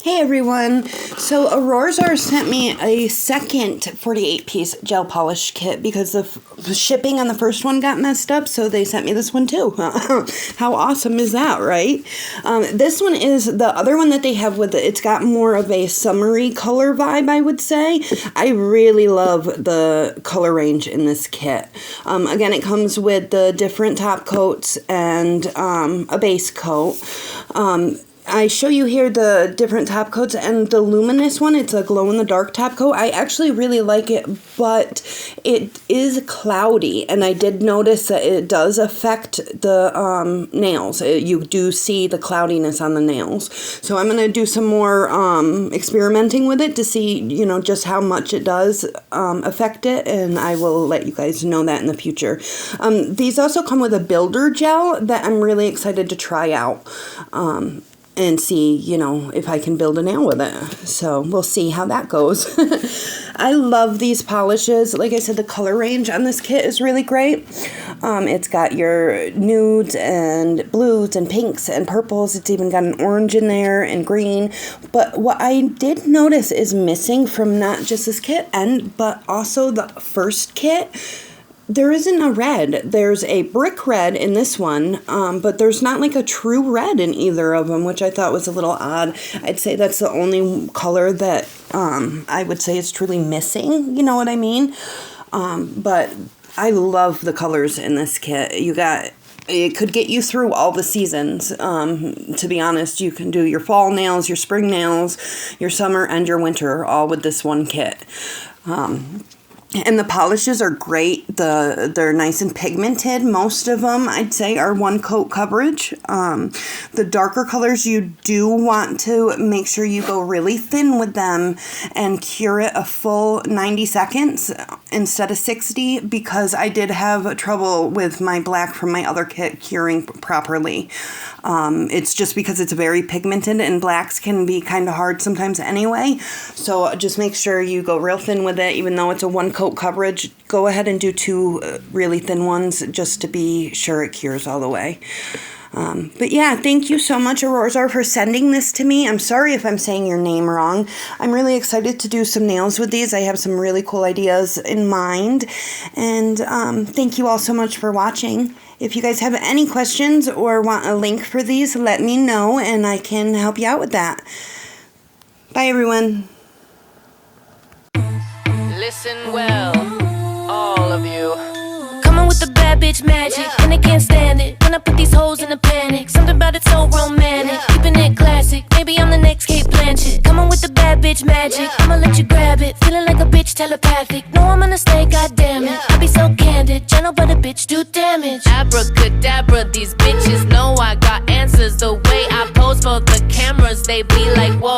Hey everyone, so Aurora sent me a second 48-piece gel polish kit because the shipping on the first one got messed up, so they sent me this one too. How awesome is that, right? This one is the other one that they have with it. It's got more of a summery color vibe, I would say. I really love the color range in this kit. Again, it comes with the different top coats and a base coat. I show you here the different top coats, and the luminous one, it's a glow-in-the-dark top coat. I actually really like it, but it is cloudy, and I did notice that it does affect the nails. You do see the cloudiness on the nails. So I'm going to do some more experimenting with it to see, just how much it does affect it, and I will let you guys know that in the future. These also come with a builder gel that I'm really excited to try out. And see, if I can build a nail with it. So we'll see how that goes. I love these polishes. Like I said, the color range on this kit is really great. It's got your nudes and blues and pinks and purples. It's even got an orange in there and green. But what I did notice is missing from not just this kit, but also the first kit. There isn't a red. There's a brick red in this one, but there's not like a true red in either of them, which I thought was a little odd. I'd say that's the only color that I would say is truly missing, you know what I mean? But I love the colors in this kit. It could get you through all the seasons. To be honest, you can do your fall nails, your spring nails, your summer, and your winter, all with this one kit. And the polishes are great. They're nice and pigmented. Most of them, I'd say, are one coat coverage. The darker colors, you do want to make sure you go really thin with them and cure it a full 90 seconds instead of 60, because I did have trouble with my black from my other kit curing properly. It's just because it's very pigmented, and blacks can be kind of hard sometimes anyway. So just make sure you go real thin with it. Even though it's a one coat coverage, go ahead and do two really thin ones just to be sure it cures all the way. But yeah, thank you so much, Aurora, for sending this to me. I'm sorry if I'm saying your name wrong. I'm really excited to do some nails with these. I have some really cool ideas in mind. And thank you all so much for watching. If you guys have any questions or want a link for these, let me know and I can help you out with that. Bye, everyone. Listen well, all of you. Coming with the bad bitch magic, and they can't stand it when I put these hoes in a panic. Something about it so romantic, keeping it classic. Maybe I'm the next Kate Blanchett. Coming with the bad bitch magic, I'ma let you grab it. Feeling like a bitch telepathic. No, I'm gonna stay, goddammit. I be so candid, gentle but a bitch do damage. Abracadabra, these bitches know I got answers. The way I pose for the cameras, they be like, whoa.